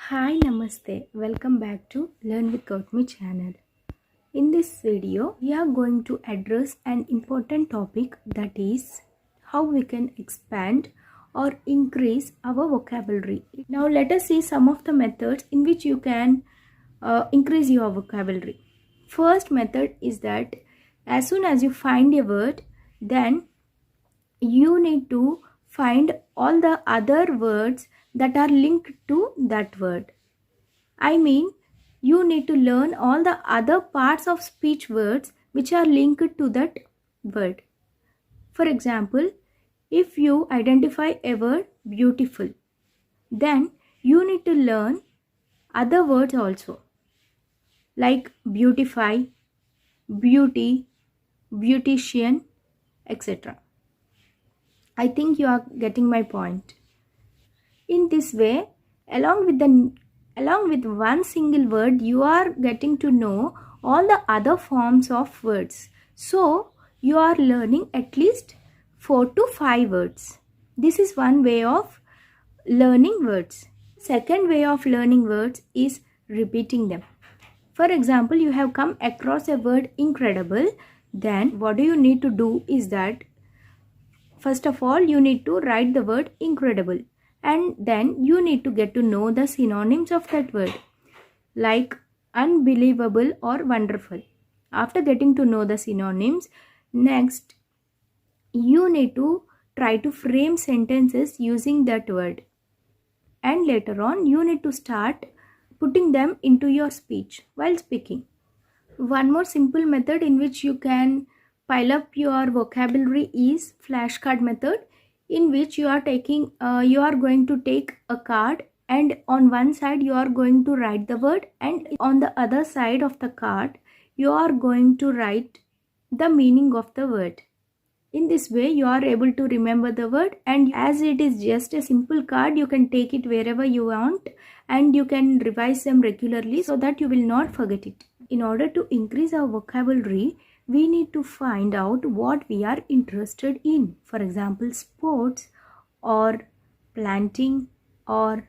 Hi, Namaste. Welcome back to Learn with Gowthami channel. In this video, we are going to address an important topic, that is how we can expand or increase our vocabulary. Now let us see some of the methods in which you can increase your vocabulary. First method is that as soon as you find a word, then you need to find all the other words that are linked to that word. I mean, you need to learn all the other parts of speech words which are linked to that word. For example, if you identify a word beautiful, then you need to learn other words also, like beautify, beauty, beautician, etc. I think you are getting my point. In this way, along with one single word, you are getting to know all the other forms of words. So you are learning at least 4 to 5 words. This is one way of learning words. Second way of learning words is repeating them. For example, you have come across a word incredible, then what do you need to do is that first of all you need to write the word incredible, and then you need to get to know the synonyms of that word, like unbelievable or wonderful. After getting to know the synonyms, next you need to try to frame sentences using that word, and later on you need to start putting them into your speech while speaking. One more simple method in which you can pile up your vocabulary is flashcard method, in which you are going to take a card, and on one side you are going to write the word, and on the other side of the card you are going to write the meaning of the word. In this way you are able to remember the word, and as it is just a simple card, you can take it wherever you want and you can revise them regularly so that you will not forget it. In order to increase our vocabulary, we need to find out what we are interested in. For example, sports or planting or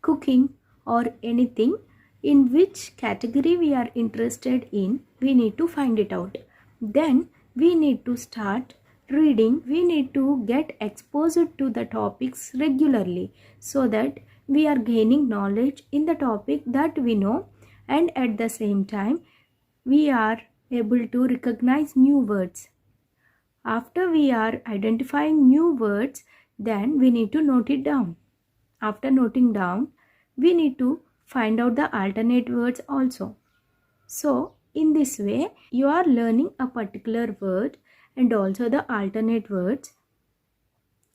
cooking or anything in which category we are interested in, we need to find it out. Then we need to start reading. We need to get exposed to the topics regularly so that we are gaining knowledge in the topic that we know, and at the same time we are able to recognize new words. After we are identifying new words, then we need to note it down. After noting down, we need to find out the alternate words also. So in this way you are learning a particular word and also the alternate words,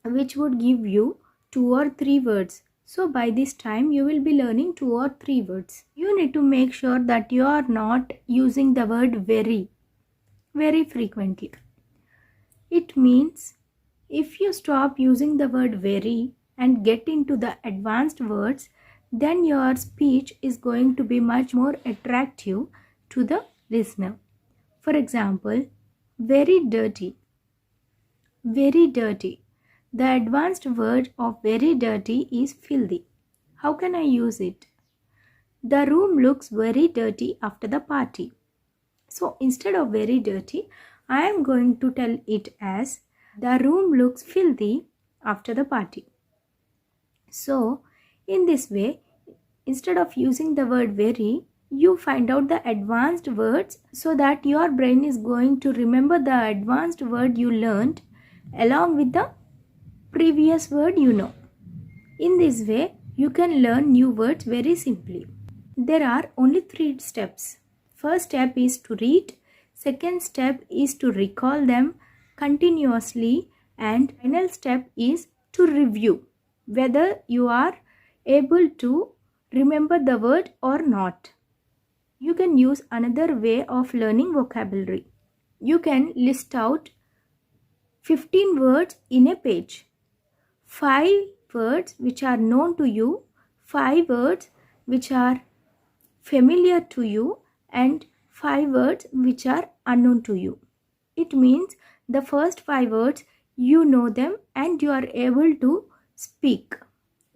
which would give you 2 or 3 words. So by this time you will be learning 2 or 3 words. You need to make sure that you are not using the word very frequently. It means if you stop using the word very and get into the advanced words, then your speech is going to be much more attractive to the listener. For example, very dirty. Very dirty. The advanced word of very dirty is filthy. How can I use it? The room looks very dirty after the party. So instead of very dirty, I am going to tell it as the room looks filthy after the party. So in this way, instead of using the word very, you find out the advanced words so that your brain is going to remember the advanced word you learned along with the previous word you know. In this way, you can learn new words very simply. There are only 3 steps. First step is to read, second step is to recall them continuously, and final step is to review whether you are able to remember the word or not. You can use another way of learning vocabulary. You can list out 15 words in a page. 5 words which are known to you, 5 words which are familiar to you, and 5 words which are unknown to you. It means the first 5 words you know them and you are able to speak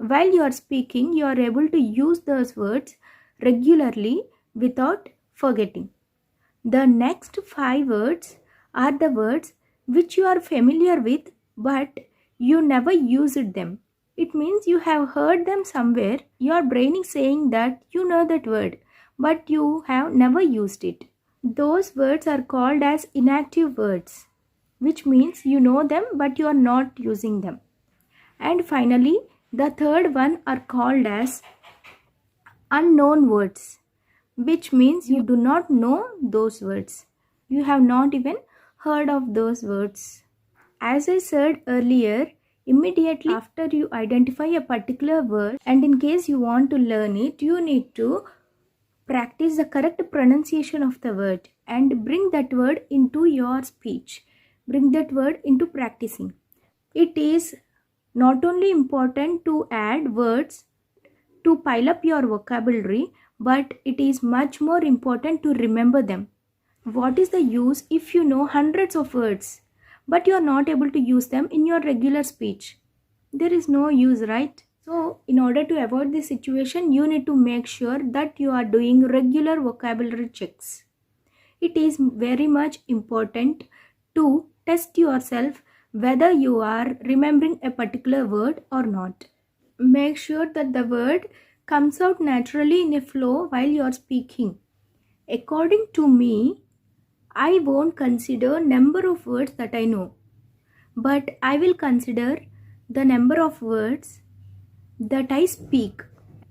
while you are speaking, you are able to use those words regularly without forgetting. The next 5 words are the words which you are familiar with but you never used them. It means you have heard them somewhere. Your brain is saying that you know that word but you have never used it. Those words are called as inactive words, which means you know them but you are not using them. And finally, the third one are called as unknown words, which means you do not know those words. You have not even heard of those words. As I said earlier, immediately after you identify a particular word, and in case you want to learn it, you need to practice the correct pronunciation of the word and bring that word into your speech. Bring that word into practicing. It is not only important to add words to pile up your vocabulary, but it is much more important to remember them. What is the use if you know hundreds of words but you are not able to use them in your regular speech? There is no use, right? So in order to avoid this situation, you need to make sure that you are doing regular vocabulary checks. It is very much important to test yourself whether you are remembering a particular word or not. Make sure that the word comes out naturally in a flow while you are speaking. According to me, I won't consider number of words that I know, but I will consider the number of words that I speak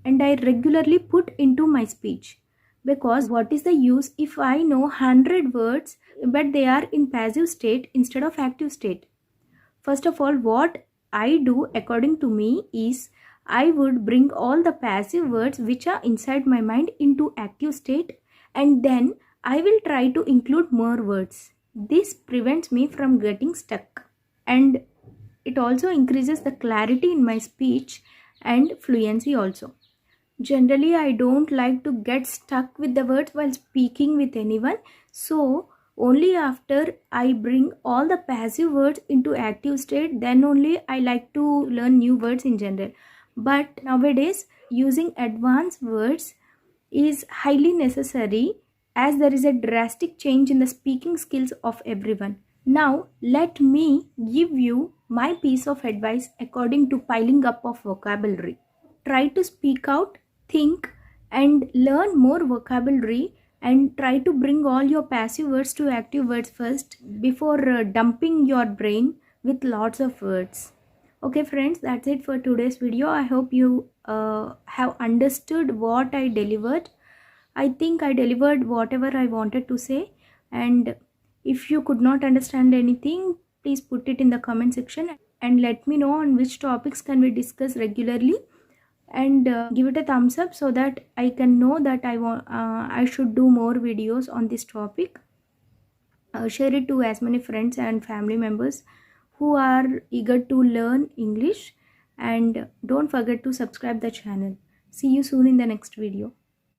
and I regularly put into my speech. Because what is the use if I know 100 words but they are in passive state instead of active state? First of all, what I do according to me is I would bring all the passive words which are inside my mind into active state, and then I will try to include more words. This prevents me from getting stuck, and it also increases the clarity in my speech and fluency also. Generally, I don't like to get stuck with the words while speaking with anyone, so only after I bring all the passive words into active state, then only I like to learn new words in general. But nowadays, using advanced words is highly necessary as there is a drastic change in the speaking skills of everyone. Now, let me give you my piece of advice according to piling up of vocabulary. Try to speak out, think, and learn more vocabulary, and try to bring all your passive words to active words first before dumping your brain with lots of words. Okay friends, that's it for today's video. I hope you have understood what I delivered. I think I delivered whatever I wanted to say, and if you could not understand anything, please put it in the comment section and let me know on which topics can we discuss regularly, and give it a thumbs up so that I can know that I should do more videos on this topic. Share it to as many friends and family members who are eager to learn English, and don't forget to subscribe the channel. See you soon in the next video.